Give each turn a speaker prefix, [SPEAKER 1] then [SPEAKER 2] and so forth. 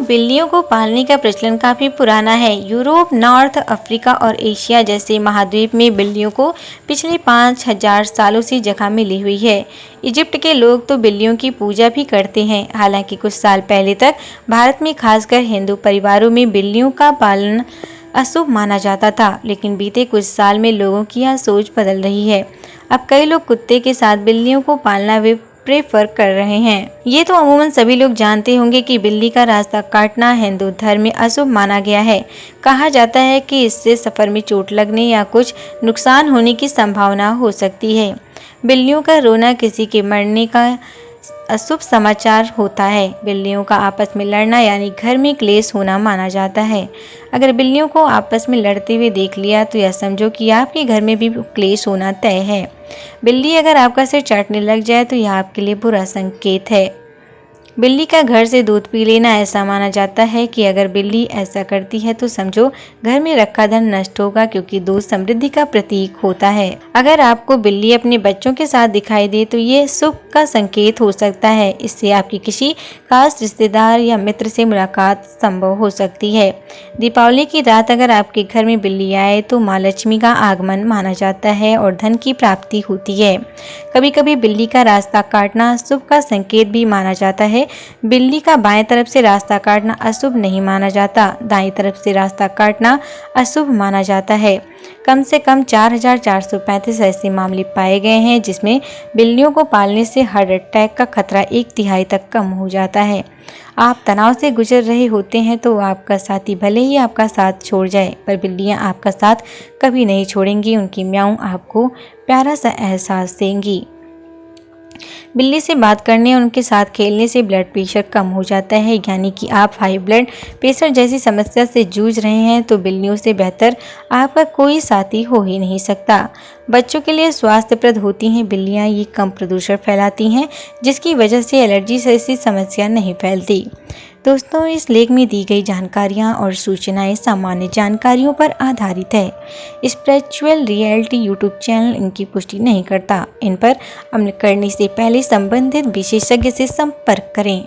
[SPEAKER 1] बिल्लियों को पालने का प्रचलन काफ़ी पुराना है। यूरोप, नॉर्थ अफ्रीका और एशिया जैसे महाद्वीप में बिल्लियों को पिछले 5000 सालों से जगह मिली हुई है। इजिप्ट के लोग तो बिल्लियों की पूजा भी करते हैं। हालांकि कुछ साल पहले तक भारत में खासकर हिंदू परिवारों में बिल्लियों का पालन अशुभ माना जाता था, लेकिन बीते कुछ साल में लोगों की यह सोच बदल रही है। अब कई लोग कुत्ते के साथ बिल्लियों को पालना भी प्रेफर कर रहे हैं। ये तो अमूमन सभी लोग जानते होंगे कि बिल्ली का रास्ता काटना हिंदू धर्म में अशुभ माना गया है। कहा जाता है कि इससे सफर में चोट लगने या कुछ नुकसान होने की संभावना हो सकती है। बिल्लियों का रोना किसी के मरने का अशुभ समाचार होता है। बिल्लियों का आपस में लड़ना यानी घर में क्लेश होना माना जाता है। अगर बिल्लियों को आपस में लड़ते हुए देख लिया तो यह समझो कि आपके घर में भी क्लेश होना तय है। बिल्ली अगर आपका सिर चाटने लग जाए तो यह आपके लिए बुरा संकेत है। बिल्ली का घर से दूध पी लेना ऐसा माना जाता है कि अगर बिल्ली ऐसा करती है तो समझो घर में रखा धन नष्ट होगा, क्योंकि दूध समृद्धि का प्रतीक होता है। अगर आपको बिल्ली अपने बच्चों के साथ दिखाई दे तो ये शुभ का संकेत हो सकता है। इससे आपकी किसी खास रिश्तेदार या मित्र से मुलाकात संभव हो सकती है। दीपावली की रात अगर आपके घर में बिल्ली आए तो माँ लक्ष्मी का आगमन माना जाता है और धन की प्राप्ति होती है। कभी कभी बिल्ली का रास्ता काटना शुभ का संकेत भी माना जाता है। बिल्ली का बाएं तरफ से रास्ता काटना अशुभ नहीं माना जाता, दाएं तरफ से रास्ता काटना अशुभ माना जाता है। कम से कम 4435 ऐसे मामले पाए गए हैं जिसमें बिल्लियों को पालने से हार्ट अटैक का खतरा 1/3 तक कम हो जाता है। आप तनाव से गुजर रहे होते हैं तो आपका साथी भले ही आपका साथ छोड़ जाए, पर बिल्लियां आपका साथ कभी नहीं छोड़ेंगी। उनकी म्याऊं आपको प्यारा सा एहसास देंगी। बिल्ली से बात करने और उनके साथ खेलने से ब्लड प्रेशर कम हो जाता है, यानी कि आप हाई ब्लड प्रेशर जैसी समस्या से जूझ रहे हैं तो बिल्लियों से बेहतर आपका कोई साथी हो ही नहीं सकता। बच्चों के लिए स्वास्थ्यप्रद होती हैं बिल्लियां। ये कम प्रदूषण फैलाती हैं, जिसकी वजह से एलर्जी जैसी समस्या नहीं फैलती। दोस्तों, इस लेख में दी गई जानकारियाँ और सूचनाएं सामान्य जानकारियों पर आधारित है। स्पिरिचुअल रियलिटी यूट्यूब चैनल इनकी पुष्टि नहीं करता। इन पर अमल करने से पहले संबंधित विशेषज्ञ से संपर्क करें।